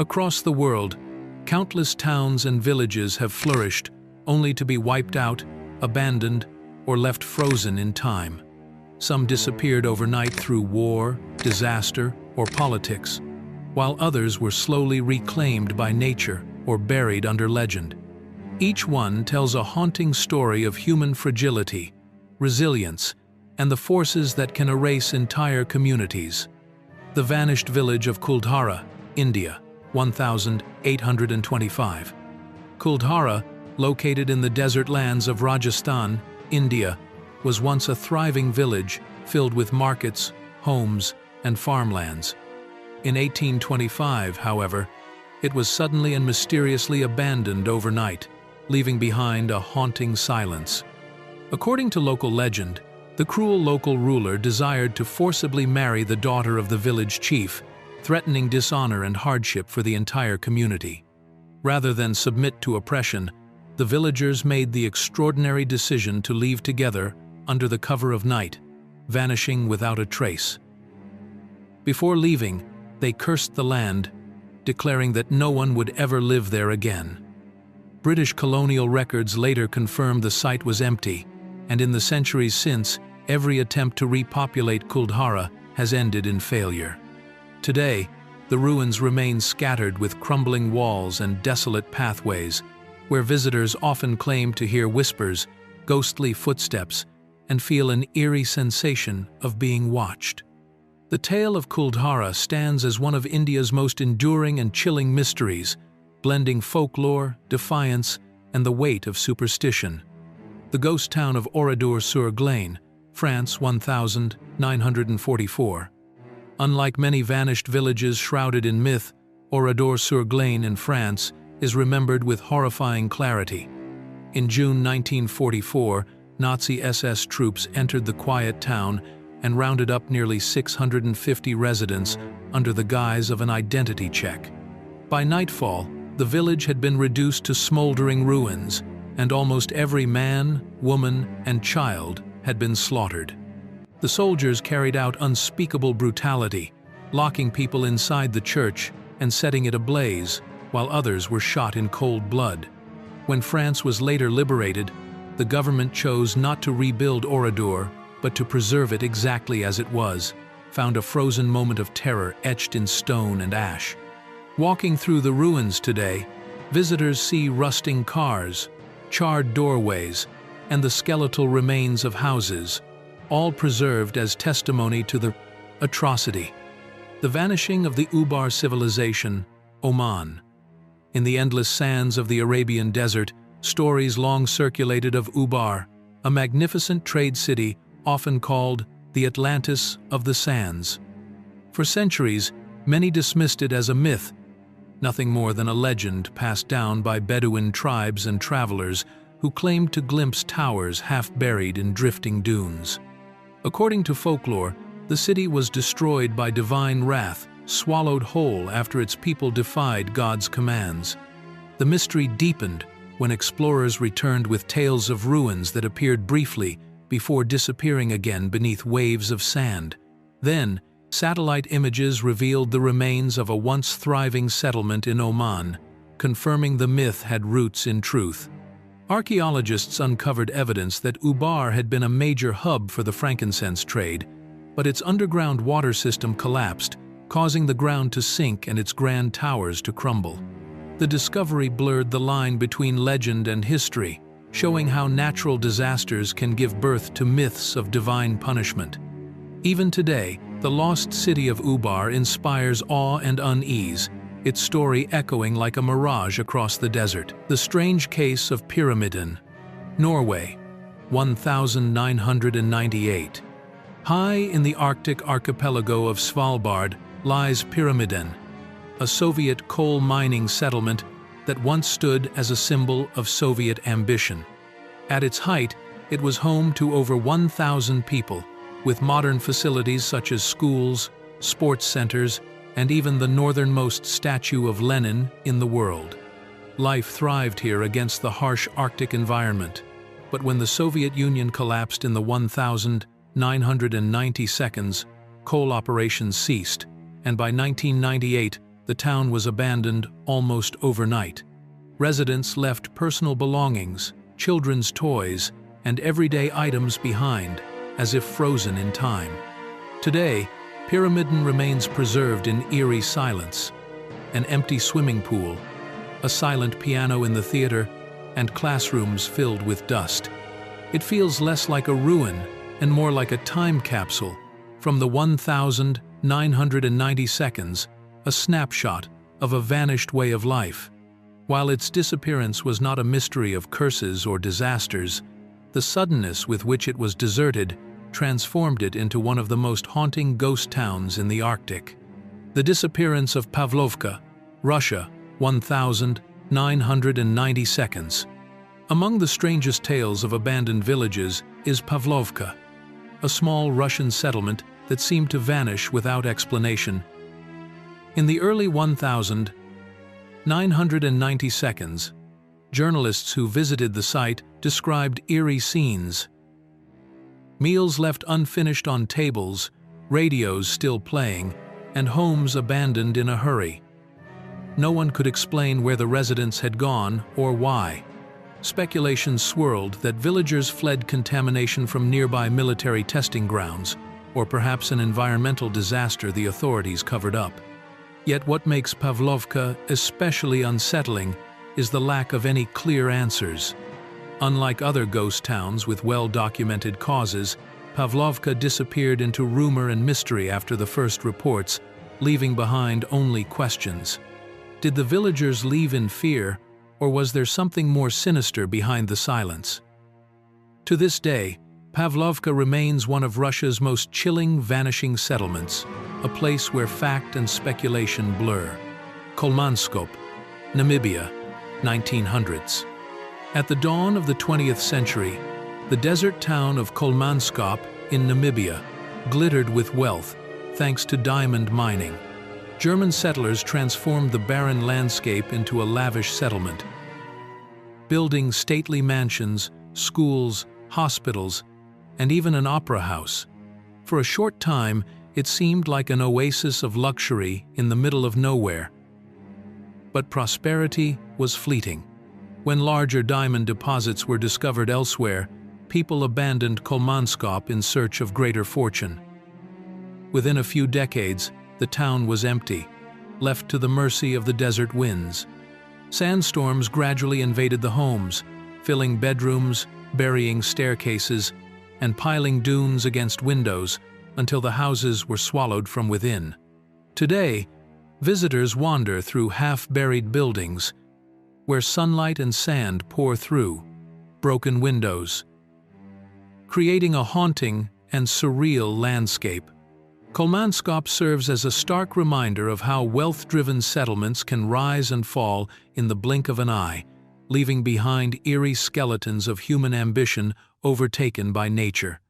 Across the world, countless towns and villages have flourished only to be wiped out, abandoned, or left frozen in time. Some disappeared overnight through war, disaster, or politics, while others were slowly reclaimed by nature or buried under legend. Each one tells a haunting story of human fragility, resilience, and the forces that can erase entire communities. The vanished village of Kuldhara, India, 1825. Kuldhara, located in the desert lands of Rajasthan, India, was once a thriving village filled with markets, homes, and farmlands. In 1825, however, it was suddenly and mysteriously abandoned overnight, leaving behind a haunting silence. According to local legend, the cruel local ruler desired to forcibly marry the daughter of the village chief, threatening dishonor and hardship for the entire community. Rather than submit to oppression, the villagers made the extraordinary decision to leave together under the cover of night, vanishing without a trace. Before leaving, they cursed the land, declaring that no one would ever live there again. British colonial records later confirmed the site was empty, and in the centuries since, every attempt to repopulate Kuldhara has ended in failure. Today, the ruins remain scattered with crumbling walls and desolate pathways, where visitors often claim to hear whispers, ghostly footsteps, and feel an eerie sensation of being watched. The tale of Kuldhara stands as one of India's most enduring and chilling mysteries, blending folklore, defiance, and the weight of superstition. The ghost town of Oradour-sur-Glane, France, 1944. Unlike many vanished villages shrouded in myth, Oradour-sur-Glane in France is remembered with horrifying clarity. In June 1944, Nazi SS troops entered the quiet town and rounded up nearly 650 residents under the guise of an identity check. By nightfall, the village had been reduced to smoldering ruins, and almost every man, woman, and child had been slaughtered. The soldiers carried out unspeakable brutality, locking people inside the church and setting it ablaze, while others were shot in cold blood. When France was later liberated, the government chose not to rebuild Oradour, but to preserve it exactly as it was, found a frozen moment of terror etched in stone and ash. Walking through the ruins today, visitors see rusting cars, charred doorways, and the skeletal remains of houses, all preserved as testimony to the atrocity. The vanishing of the Ubar civilization, Oman. In the endless sands of the Arabian desert, stories long circulated of Ubar, a magnificent trade city often called the Atlantis of the Sands. For centuries, many dismissed it as a myth, nothing more than a legend passed down by Bedouin tribes and travelers who claimed to glimpse towers half buried in drifting dunes. According to folklore, the city was destroyed by divine wrath, swallowed whole after its people defied God's commands. The mystery deepened when explorers returned with tales of ruins that appeared briefly before disappearing again beneath waves of sand. Then, satellite images revealed the remains of a once thriving settlement in Oman, confirming the myth had roots in truth. Archaeologists uncovered evidence that Ubar had been a major hub for the frankincense trade, but its underground water system collapsed, causing the ground to sink and its grand towers to crumble. The discovery blurred the line between legend and history, showing how natural disasters can give birth to myths of divine punishment. Even today, the lost city of Ubar inspires awe and unease, its story echoing like a mirage across the desert. The strange case of Pyramiden, Norway, 1998. High in the Arctic archipelago of Svalbard lies Pyramiden, a Soviet coal mining settlement that once stood as a symbol of Soviet ambition. At its height, it was home to over 1,000 people, with modern facilities such as schools, sports centers, and even the northernmost statue of Lenin in the world. Life thrived here against the harsh Arctic environment, but when the Soviet Union collapsed in the 1990 seconds, coal operations ceased, and by 1998, the town was abandoned almost overnight. Residents left personal belongings, children's toys, and everyday items behind, as if frozen in time. Today, Pyramiden remains preserved in eerie silence. An empty swimming pool, a silent piano in the theater, and classrooms filled with dust. It feels less like a ruin and more like a time capsule from the 1,990 seconds, a snapshot of a vanished way of life. While its disappearance was not a mystery of curses or disasters, the suddenness with which it was deserted transformed it into one of the most haunting ghost towns in the Arctic. The disappearance of Pavlovka, Russia, 1,990 seconds. Among the strangest tales of abandoned villages is Pavlovka, a small Russian settlement that seemed to vanish without explanation. In the early 1,990 seconds, journalists who visited the site described eerie scenes. Meals left unfinished on tables, radios still playing, and homes abandoned in a hurry. No one could explain where the residents had gone or why. Speculation swirled that villagers fled contamination from nearby military testing grounds, or perhaps an environmental disaster the authorities covered up. Yet what makes Pavlovka especially unsettling is the lack of any clear answers. Unlike other ghost towns with well-documented causes, Pavlovka disappeared into rumor and mystery after the first reports, leaving behind only questions. Did the villagers leave in fear, or was there something more sinister behind the silence? To this day, Pavlovka remains one of Russia's most chilling, vanishing settlements, a place where fact and speculation blur. Kolmanskop, Namibia, 1900s. At the dawn of the 20th century, the desert town of Kolmanskop in Namibia glittered with wealth thanks to diamond mining. German settlers transformed the barren landscape into a lavish settlement, building stately mansions, schools, hospitals, and even an opera house. For a short time, it seemed like an oasis of luxury in the middle of nowhere. But prosperity was fleeting. When larger diamond deposits were discovered elsewhere, people abandoned Kolmanskop in search of greater fortune. Within a few decades, the town was empty, left to the mercy of the desert winds. Sandstorms gradually invaded the homes, filling bedrooms, burying staircases, and piling dunes against windows until the houses were swallowed from within. Today, visitors wander through half-buried buildings, where sunlight and sand pour through broken windows, creating a haunting and surreal landscape. Kolmanskop serves as a stark reminder of how wealth-driven settlements can rise and fall in the blink of an eye, leaving behind eerie skeletons of human ambition overtaken by nature.